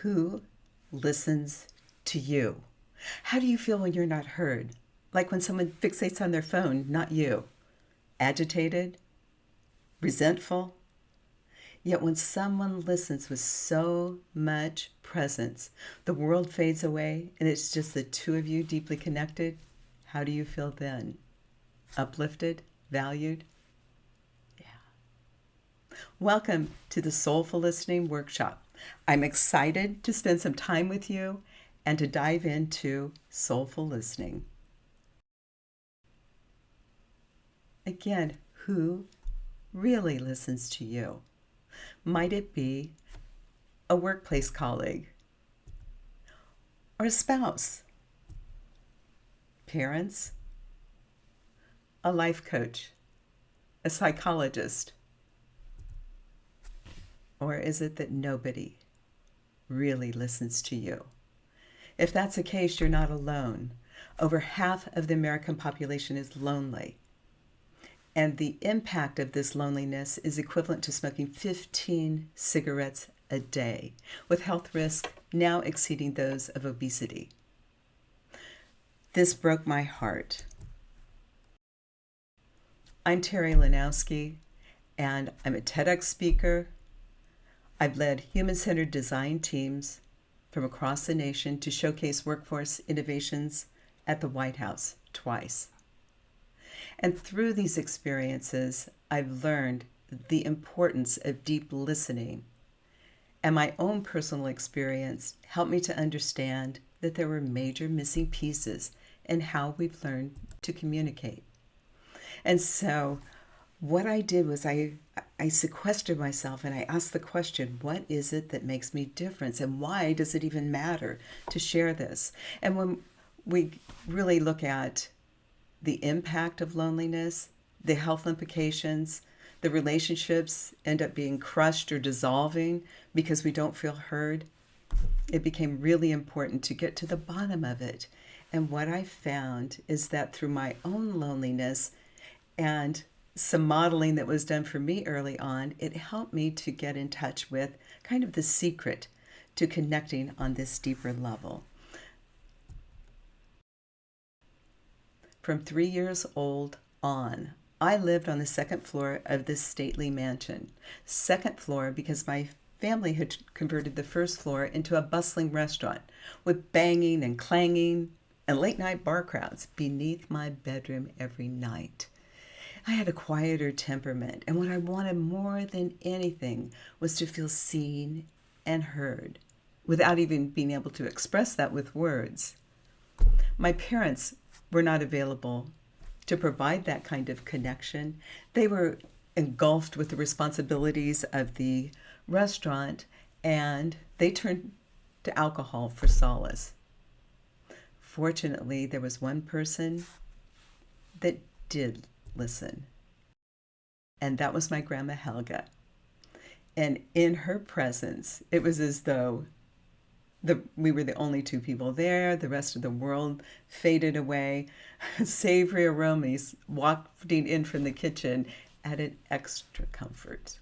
Who listens to you? How do you feel when you're not heard? Like when someone fixates on their phone, not you. Agitated? Resentful? Yet when someone listens with so much presence, the world fades away and it's just the two of you deeply connected. How do you feel then? Uplifted? Valued? Yeah. Welcome to the Soulful Listening Workshop. I'm excited to spend some time with you and to dive into soulful listening. Again, who really listens to you? Might it be a workplace colleague or a spouse, parents, a life coach, a psychologist? Or is it that nobody really listens to you? If that's the case, you're not alone. Over half of the American population is lonely. And the impact of this loneliness is equivalent to smoking 15 cigarettes a day, with health risks now exceeding those of obesity. This broke my heart. I'm Terri Lonowski, and I'm a TEDx speaker. I've led human-centered design teams from across the nation to showcase workforce innovations at the White House twice. And through these experiences, I've learned the importance of deep listening. And my own personal experience helped me to understand that there were major missing pieces in how we've learned to communicate. And so what I did was I sequestered myself and I asked the question, what is it that makes me different? And why does it even matter to share this? And when we really look at the impact of loneliness, the health implications, the relationships end up being crushed or dissolving because we don't feel heard, it became really important to get to the bottom of it. And what I found is that through my own loneliness and some modeling that was done for me early on, it helped me to get in touch with kind of the secret to connecting on this deeper level. From 3 years old on, I lived on the second floor of this stately mansion. Second floor because my family had converted the first floor into a bustling restaurant with banging and clanging and late night bar crowds beneath my bedroom every night. I had a quieter temperament, and what I wanted more than anything was to feel seen and heard without even being able to express that with words. My parents were not available to provide that kind of connection. They were engulfed with the responsibilities of the restaurant, and they turned to alcohol for solace. Fortunately, there was one person that did listen, and that was my grandma Helga. And in her presence, it was as though we were the only two people there. The rest of the world faded away. Savory aromas wafting in from the kitchen added extra comfort.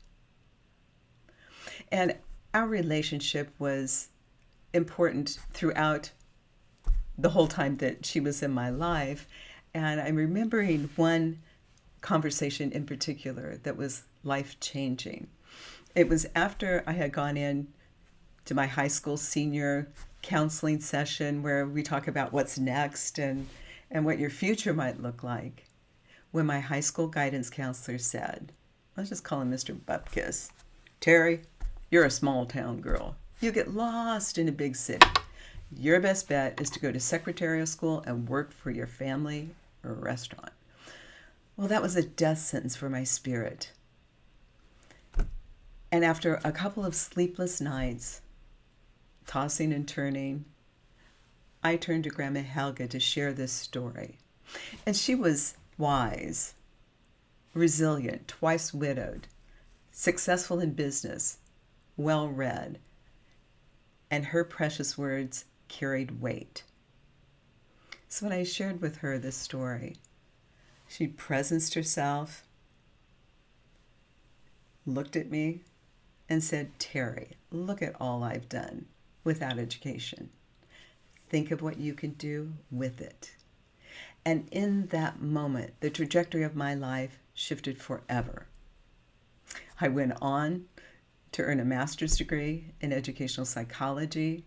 And our relationship was important throughout the whole time that she was in my life. And I'm remembering one conversation in particular that was life-changing. It was after I had gone in to my high school senior counseling session where we talk about what's next and what your future might look like, when my high school guidance counselor said, let's just call him Mr. Bupkis, "Terri, you're a small town girl. You get lost in a big city. Your best bet is to go to secretarial school and work for your family or a restaurant." Well, that was a death sentence for my spirit. And after a couple of sleepless nights, tossing and turning, I turned to Grandma Helga to share this story. And she was wise, resilient, twice widowed, successful in business, well-read, and her precious words carried weight. So when I shared with her this story, she presenced herself, looked at me, and said, "Terri, look at all I've done. without education. Think of what you can do with it. And in that moment, the trajectory of my life shifted forever. I went on to earn a master's degree in educational psychology,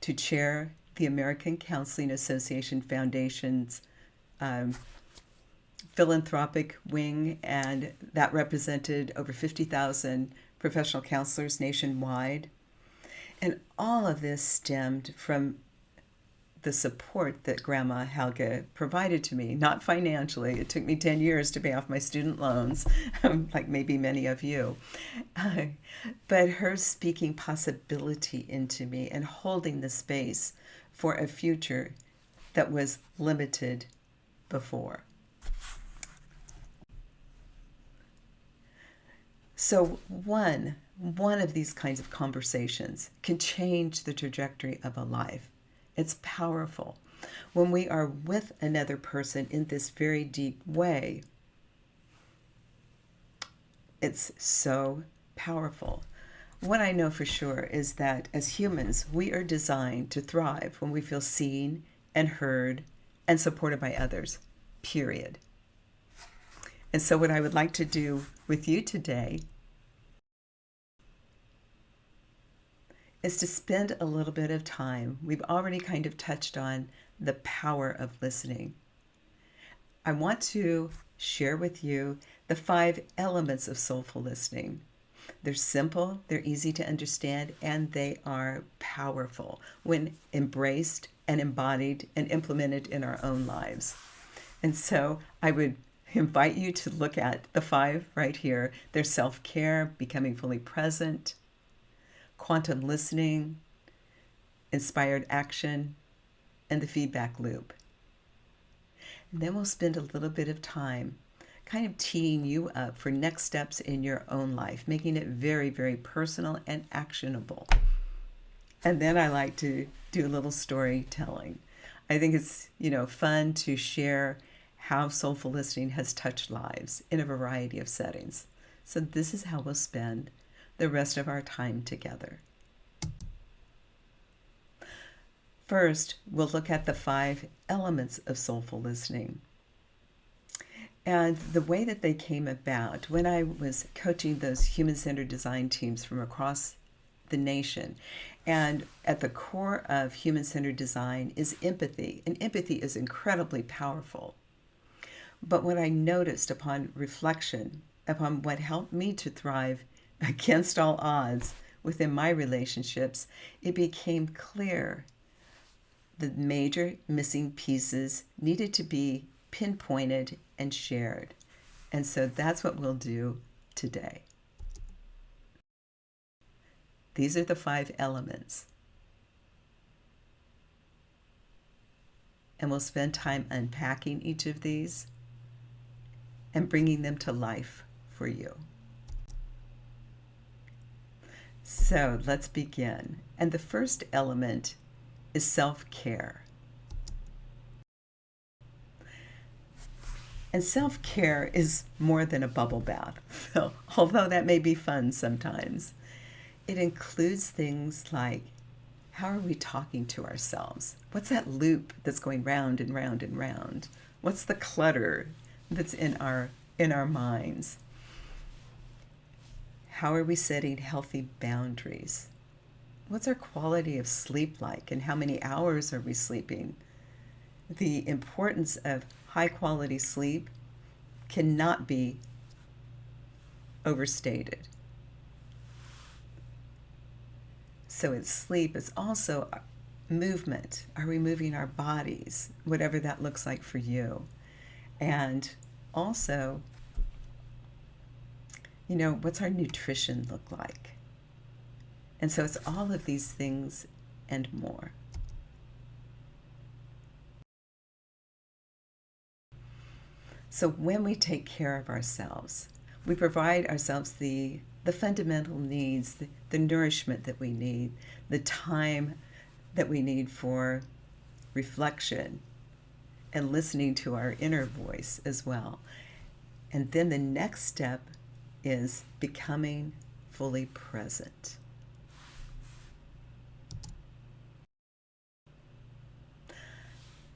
to chair the American Counseling Association Foundation's philanthropic wing, and that represented over 50,000 professional counselors nationwide. And all of this stemmed from the support that Grandma Helga provided to me, not financially. It took me 10 years to pay off my student loans, like maybe many of you. But her speaking possibility into me and holding the space for a future that was limited before. So one of these kinds of conversations can change the trajectory of a life. It's powerful. When we are with another person in this very deep way, it's so powerful. What I know for sure is that as humans, we are designed to thrive when we feel seen and heard and supported by others, period. And so what I would like to do with you today is to spend a little bit of time. We've already kind of touched on the power of listening. I want to share with you the 5 elements of soulful listening. They're simple, they're easy to understand, and they are powerful when embraced and embodied and implemented in our own lives. And so I would invite you to look at the 5 right here. There's self-care, becoming fully present, quantum listening, inspired action, and the feedback loop. And then we'll spend a little bit of time kind of teeing you up for next steps in your own life, making it very, very personal and actionable. And then I like to do a little storytelling. I think it's, fun to share how soulful listening has touched lives in a variety of settings. So this is how we'll spend the rest of our time together. First, we'll look at the 5 elements of soulful listening and the way that they came about. When I was coaching those human-centered design teams from across the nation, and at the core of human-centered design is empathy, and empathy is incredibly powerful. But what I noticed upon reflection, upon what helped me to thrive against all odds within my relationships, it became clear the major missing pieces needed to be pinpointed and shared. And so that's what we'll do today. These are the 5 elements. And we'll spend time unpacking each of these and bringing them to life for you. So let's begin. And the first element is self-care. And self-care is more than a bubble bath, although that may be fun sometimes. It includes things like, how are we talking to ourselves? What's that loop that's going round and round and round? What's the clutter that's in our minds? How are we setting healthy boundaries? What's our quality of sleep like, and how many hours are we sleeping? The importance of high quality sleep cannot be overstated. So it's sleep, it's also movement. Are we moving our bodies, whatever that looks like for you? And also, what's our nutrition look like? And so it's all of these things and more. So when we take care of ourselves, we provide ourselves the fundamental needs, the nourishment that we need, the time that we need for reflection and listening to our inner voice as well. And then the next step is becoming fully present.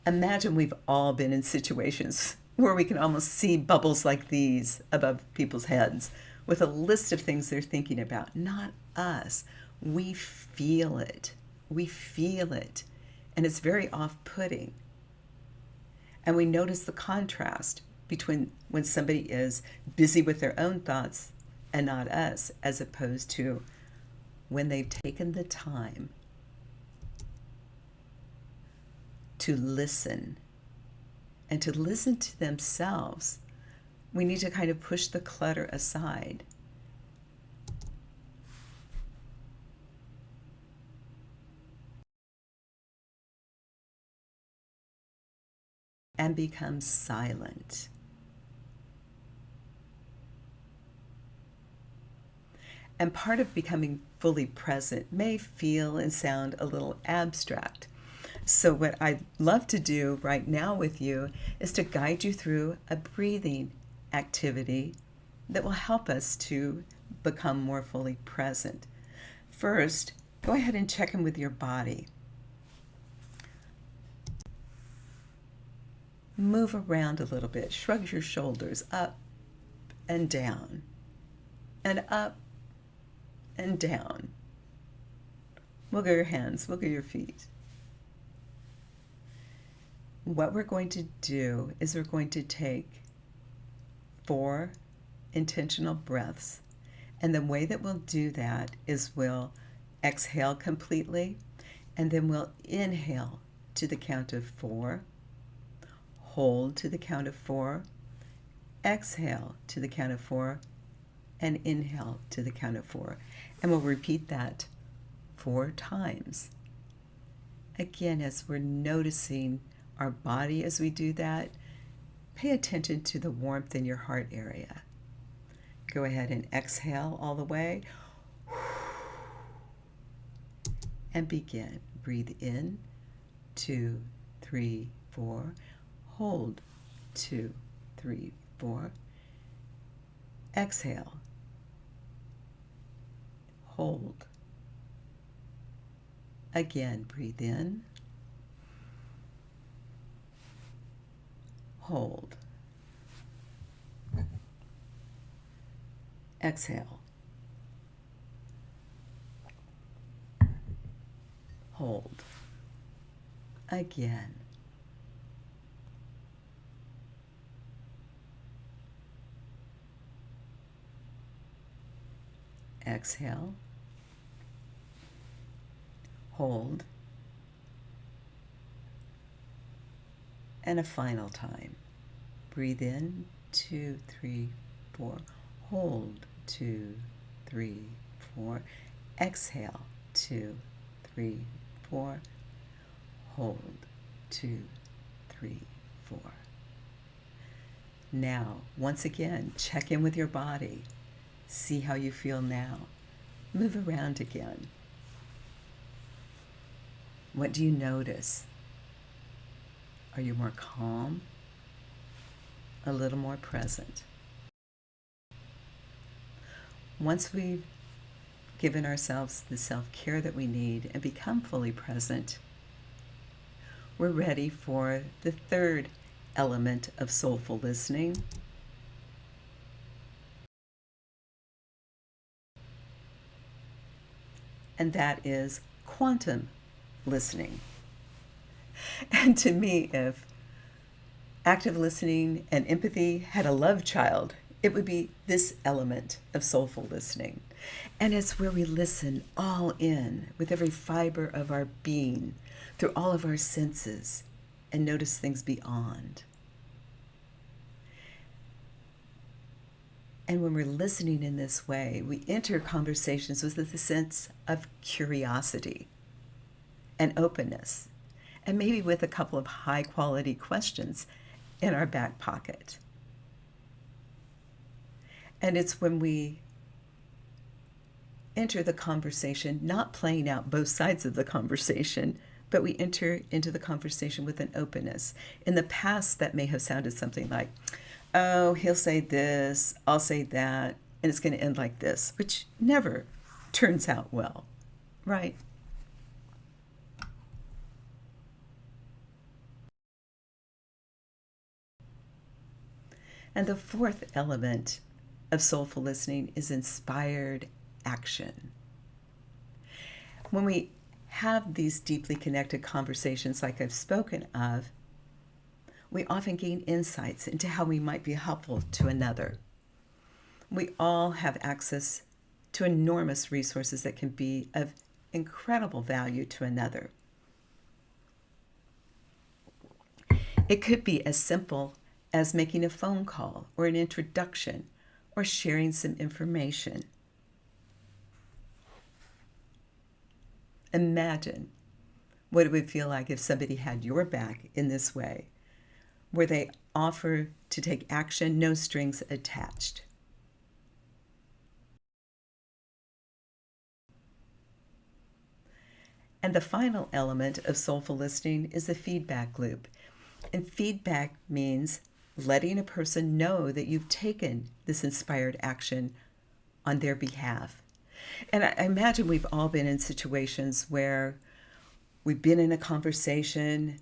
Imagine we've all been in situations where we can almost see bubbles like these above people's heads with a list of things they're thinking about. Not us. We feel it. We feel it. And it's very off-putting. And we notice the contrast between when somebody is busy with their own thoughts and not us, as opposed to when they've taken the time to listen and to listen to themselves. We need to kind of push the clutter aside. And become silent. And part of becoming fully present may feel and sound a little abstract. So what I'd love to do right now with you is to guide you through a breathing activity that will help us to become more fully present. First, go ahead and check in with your body. Move around a little bit. Shrug your shoulders up and down, and up and down. Wiggle your hands, wiggle your feet. What we're going to do is we're going to take 4 intentional breaths. And the way that we'll do that is we'll exhale completely, and then we'll inhale to the count of 4, hold to the count of 4, exhale to the count of 4, and inhale to the count of 4. And we'll repeat that 4 times. Again, as we're noticing our body as we do that, pay attention to the warmth in your heart area. Go ahead and exhale all the way. And begin. Breathe in, 2, 3, 4. Hold, 2, 3, 4. Exhale. Hold. Again, breathe in. Hold. Exhale. Hold. Again. Exhale. Hold. And a final time. Breathe in, 2, 3, 4. Hold, 2, 3, 4. Exhale, 2, 3, 4. Hold, 2, 3, 4. Now, once again, check in with your body. See how you feel now. Move around again. What do you notice? Are you more calm? A little more present? Once we've given ourselves the self-care that we need and become fully present, we're ready for the third element of soulful listening. And that is quantum listening. And to me, if active listening and empathy had a love child, it would be this element of soulful listening. And it's where we listen all in with every fiber of our being, through all of our senses, and notice things beyond. And when we're listening in this way, we enter conversations with a sense of curiosity and openness, and maybe with a couple of high-quality questions in our back pocket. And it's when we enter the conversation, not playing out both sides of the conversation, but we enter into the conversation with an openness. In the past, that may have sounded something like, oh, he'll say this, I'll say that, and it's going to end like this, which never turns out well, right? And the fourth element of soulful listening is inspired action. When we have these deeply connected conversations like I've spoken of, we often gain insights into how we might be helpful to another. We all have access to enormous resources that can be of incredible value to another. It could be as simple as making a phone call or an introduction or sharing some information. Imagine what it would feel like if somebody had your back in this way, where they offer to take action, no strings attached. And the final element of soulful listening is the feedback loop. And feedback means letting a person know that you've taken this inspired action on their behalf. And I imagine we've all been in situations where we've been in a conversation,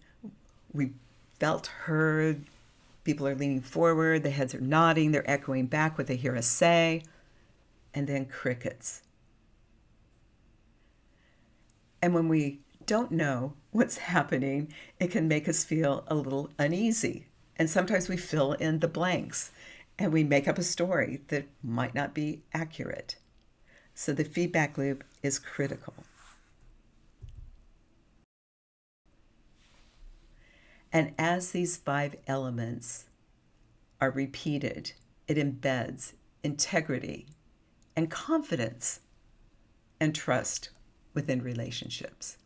we felt heard, people are leaning forward, the heads are nodding, they're echoing back what they hear us say, and then crickets. And when we don't know what's happening, it can make us feel a little uneasy. And sometimes we fill in the blanks and we make up a story that might not be accurate. So the feedback loop is critical. And as these 5 elements are repeated, it embeds integrity and confidence and trust within relationships.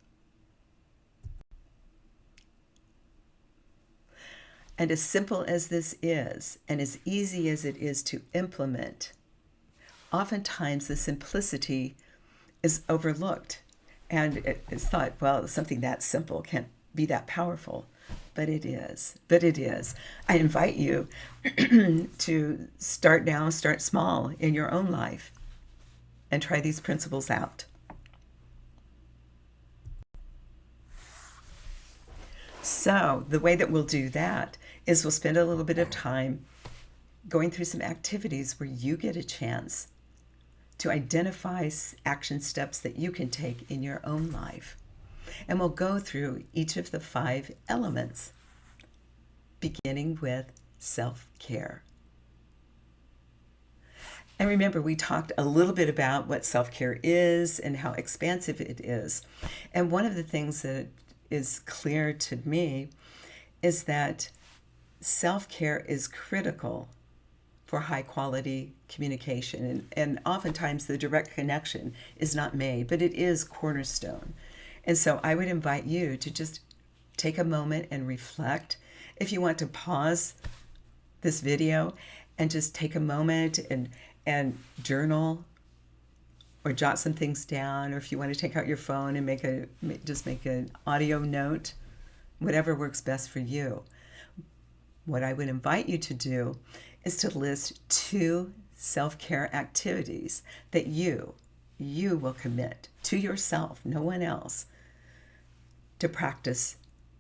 And as simple as this is, and as easy as it is to implement, oftentimes the simplicity is overlooked. And it's thought, well, something that simple can't be that powerful. But it is. I invite you to start now, start small in your own life, and try these principles out. So the way that we'll do that is we'll spend a little bit of time going through some activities where you get a chance to identify action steps that you can take in your own life. And we'll go through each of the 5 elements, beginning with self-care. And remember, we talked a little bit about what self-care is and how expansive it is. And one of the things that is clear to me is that self-care is critical for high quality communication. And oftentimes the direct connection is not made, but it is cornerstone. And so I would invite you to just take a moment and reflect. If you want to pause this video and just take a moment and journal or jot some things down, or if you want to take out your phone and make an audio note, whatever works best for you. What I would invite you to do is to list 2 self-care activities that you will commit to yourself, no one else, to practice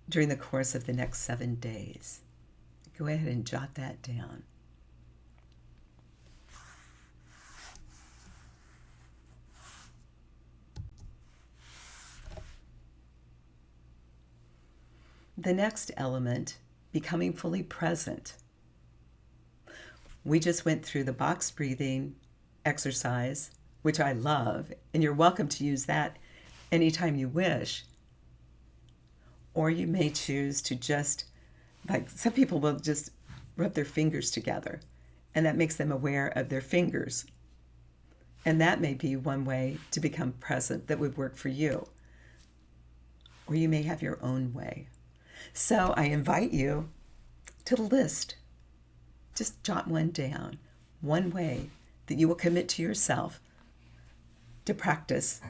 during the course of the next 7 days. Go ahead and jot that down. The next element, becoming fully present. We just went through the box breathing exercise, which I love, and you're welcome to use that anytime you wish. Or you may choose to just, like some people will just rub their fingers together, and that makes them aware of their fingers. And that may be one way to become present that would work for you. Or you may have your own way. So I invite you to list, just jot one down, one way that you will commit to yourself to practice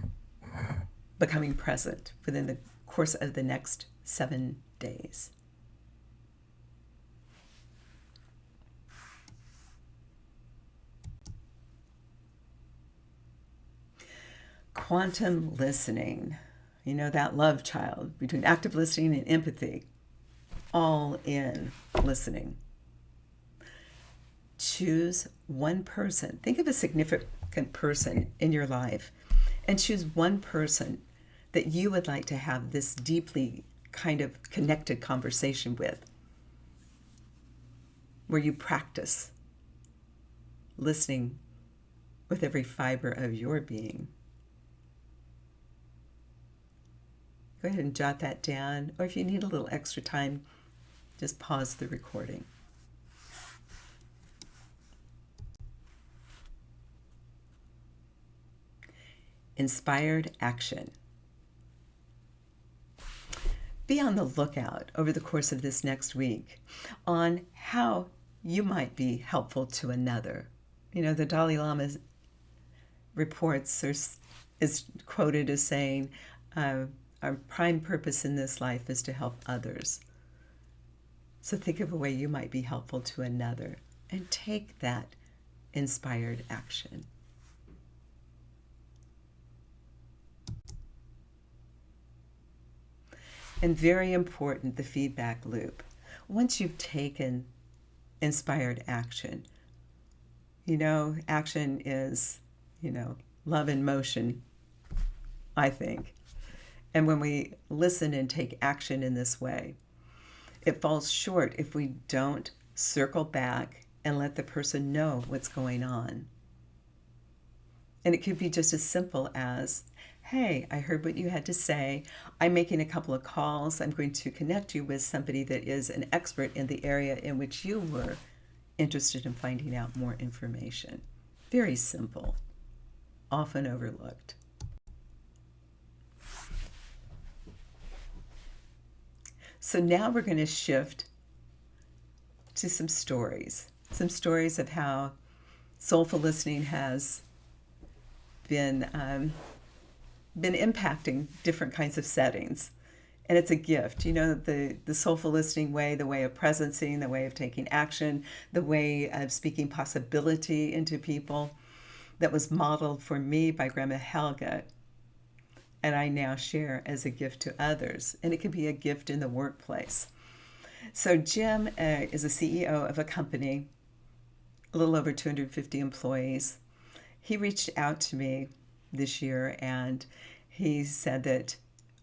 becoming present within the course of the next 7 days. Quantum listening. You know, that love child between active listening and empathy, all in listening. choose one person. Think of a significant person in your life and choose one person that you would like to have this deeply kind of connected conversation with, where you practice listening with every fiber of your being. Go ahead and jot that down, or if you need a little extra time, just pause the recording. Inspired action. Be on the lookout over the course of this next week on how you might be helpful to another. You know, the Dalai Lama reports or is quoted as saying, our prime purpose in this life is to help others. So think of a way you might be helpful to another and take that inspired action. And very important, the feedback loop. Once you've taken inspired action, action is, love in motion, I think. And when we listen and take action in this way, it falls short if we don't circle back and let the person know what's going on. And it could be just as simple as, hey, I heard what you had to say. I'm making a couple of calls. I'm going to connect you with somebody that is an expert in the area in which you were interested in finding out more information. Very simple, often overlooked. So now we're going to shift to some stories of how soulful listening has been impacting different kinds of settings. And it's a gift, the soulful listening way, the way of presencing, the way of taking action, the way of speaking possibility into people that was modeled for me by Grandma Helga. And I now share as a gift to others. And it can be a gift in the workplace. So Jim is a CEO of a company, a little over 250 employees. He reached out to me this year and he said that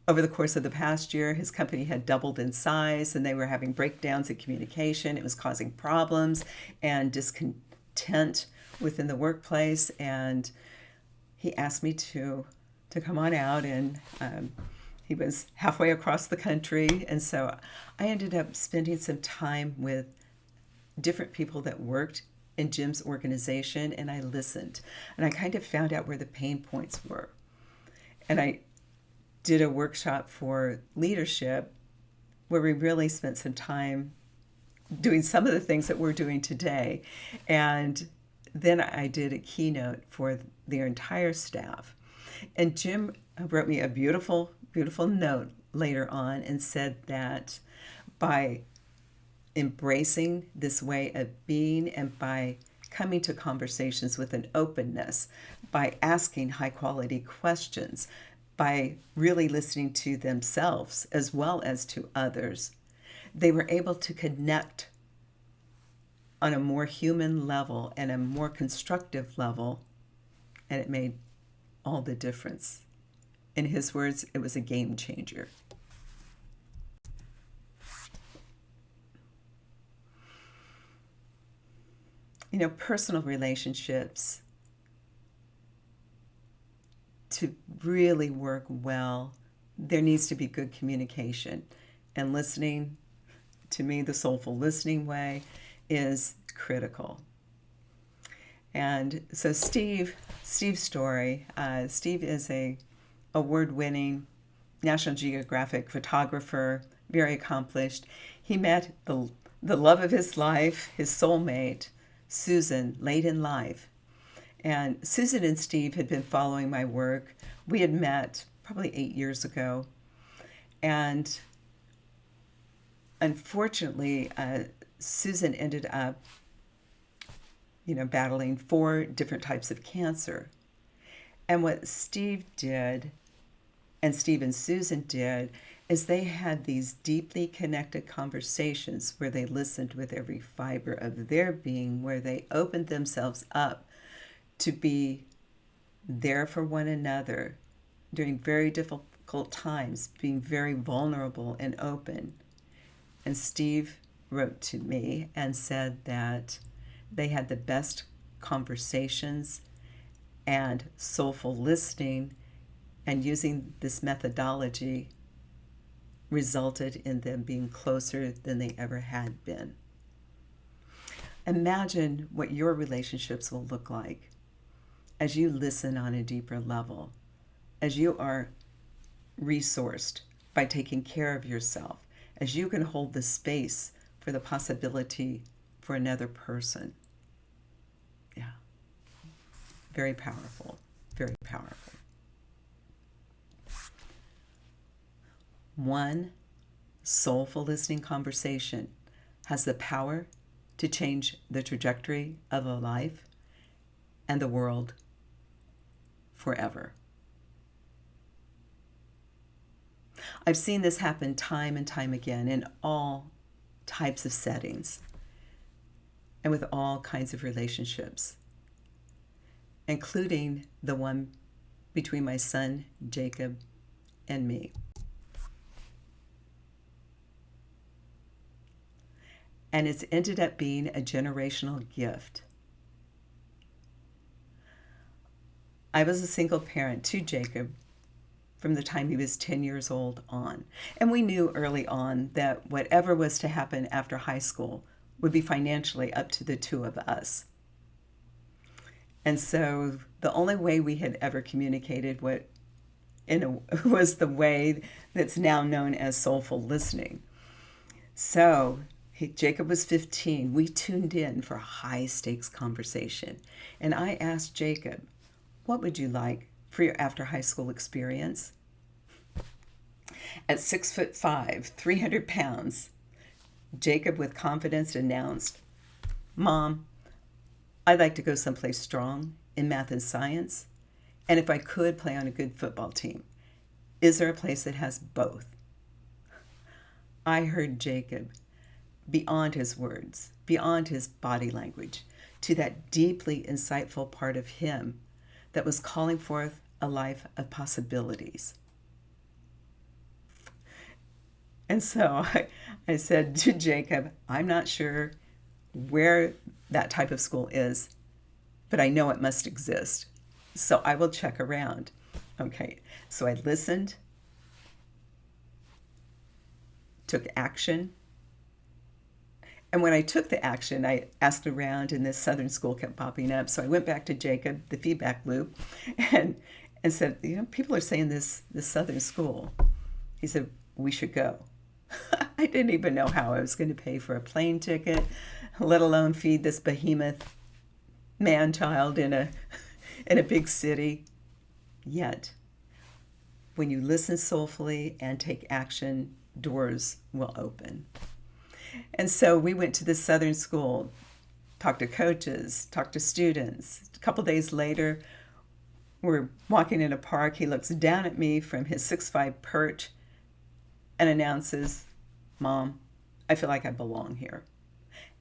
over the course of the past year, his company had doubled in size and they were having breakdowns in communication. It was causing problems and discontent within the workplace. And he asked me to come on out, and he was halfway across the country. And so I ended up spending some time with different people that worked in Jim's organization, and I listened. And I kind of found out where the pain points were. And I did a workshop for leadership where we really spent some time doing some of the things that we're doing today. And then I did a keynote for their entire staff. And Jim wrote me a beautiful, beautiful note later on and said that by embracing this way of being and by coming to conversations with an openness, by asking high quality questions, by really listening to themselves as well as to others, they were able to connect on a more human level and a more constructive level, and it made all the difference. In his words, it was a game changer. Personal relationships, to really work well, there needs to be good communication. And listening, to me, the soulful listening way is critical. And so Steve's story, Steve is a award-winning National Geographic photographer, very accomplished. He met the love of his life, his soulmate, Susan, late in life. And Susan and Steve had been following my work. We had met probably 8 years ago. And unfortunately, Susan ended up, battling 4 different types of cancer. And what Steve did, and Steve and Susan did, is they had these deeply connected conversations where they listened with every fiber of their being, where they opened themselves up to be there for one another during very difficult times, being very vulnerable and open. And Steve wrote to me and said that they had the best conversations, and soulful listening and using this methodology resulted in them being closer than they ever had been. Imagine what your relationships will look like as you listen on a deeper level, as you are resourced by taking care of yourself, as you can hold the space for the possibility for another person. Yeah. Very powerful. Very powerful. One soulful listening conversation has the power to change the trajectory of a life and the world forever. I've seen this happen time and time again in all types of settings and with all kinds of relationships, including the one between my son Jacob and me. And it's ended up being a generational gift. I was a single parent to Jacob from the time he was 10 years old on. And we knew early on that whatever was to happen after high school would be financially up to the two of us. And so the only way we had ever communicated was the way that's now known as soulful listening. So Jacob was 15. We tuned in for a high-stakes conversation. And I asked Jacob, what would you like for your after high school experience? At 6'5", 300 pounds, Jacob with confidence announced, Mom, I'd like to go someplace strong in math and science, and if I could, play on a good football team. Is there a place that has both? I heard Jacob, beyond his words, beyond his body language, to that deeply insightful part of him that was calling forth a life of possibilities. And so I said to Jacob, I'm not sure where that type of school is, but I know it must exist. So I will check around. Okay, so I listened, took action. And when I took the action, I asked around, and this Southern school kept popping up. So I went back to Jacob, the feedback loop, and said, people are saying this Southern school. He said, we should go. I didn't even know how I was going to pay for a plane ticket, let alone feed this behemoth man-child in a big city. Yet, when you listen soulfully and take action, doors will open. And so we went to this Southern school, talked to coaches, talked to students. A couple days later, we're walking in a park. He looks down at me from his 6'5" perch and announces, Mom, I feel like I belong here.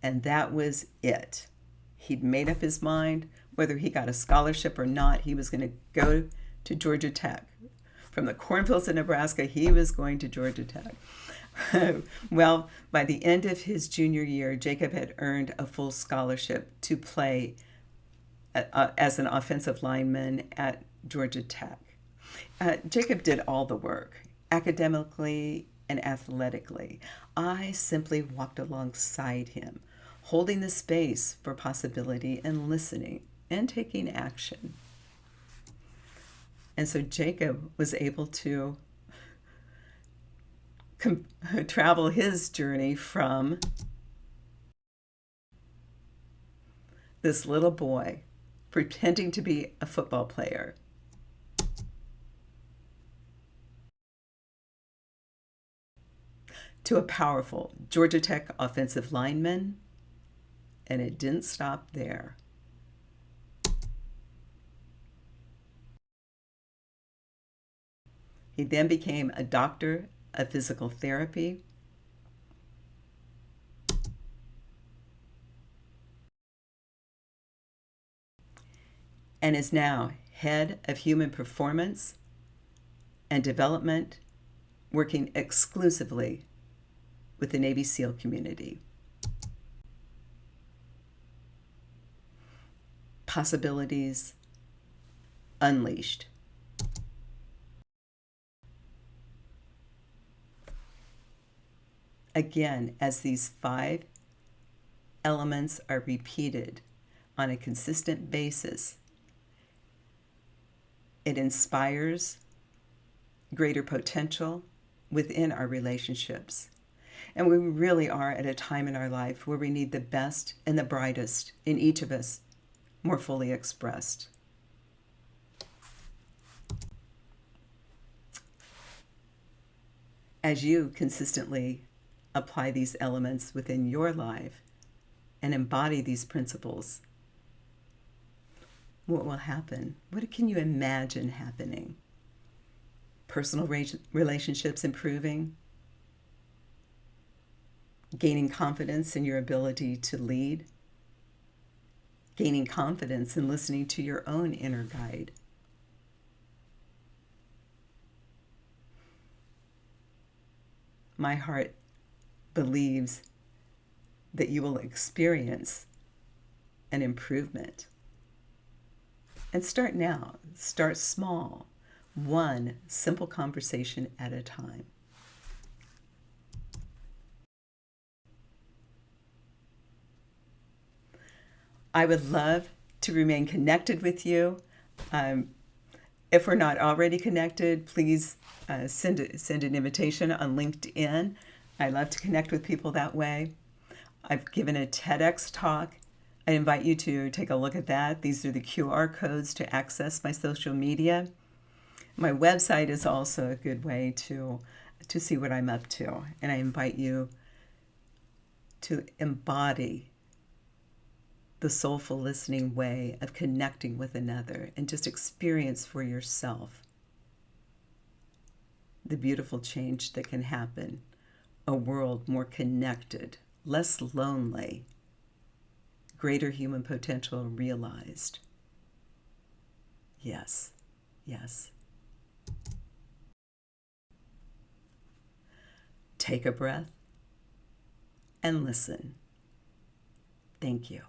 And that was it. He'd made up his mind, whether he got a scholarship or not, he was going to go to Georgia Tech. From the cornfields of Nebraska, he was going to Georgia Tech. Well, by the end of his junior year, Jacob had earned a full scholarship to play as an offensive lineman at Georgia Tech. Jacob did all the work, academically and athletically. I simply walked alongside him, holding the space for possibility and listening and taking action. And so Jacob was able to travel his journey from this little boy pretending to be a football player to a powerful Georgia Tech offensive lineman, and it didn't stop there. He then became a doctor of physical therapy, and is now head of human performance and development, working exclusively with the Navy SEAL community. Possibilities unleashed. Again, as these 5 elements are repeated on a consistent basis, it inspires greater potential within our relationships. And we really are at a time in our life where we need the best and the brightest in each of us more fully expressed. As you consistently apply these elements within your life and embody these principles, what will happen? What can you imagine happening? Personal relationships improving, gaining confidence in your ability to lead, gaining confidence in listening to your own inner guide. My heart believes that you will experience an improvement. And start now. Start small, one simple conversation at a time. I would love to remain connected with you. If we're not already connected, please send an invitation on LinkedIn. I love to connect with people that way. I've given a TEDx talk. I invite you to take a look at that. These are the QR codes to access my social media. My website is also a good way to see what I'm up to. And I invite you to embody the soulful listening way of connecting with another and just experience for yourself the beautiful change that can happen. A world more connected, less lonely, greater human potential realized. Yes, yes. Take a breath and listen. Thank you.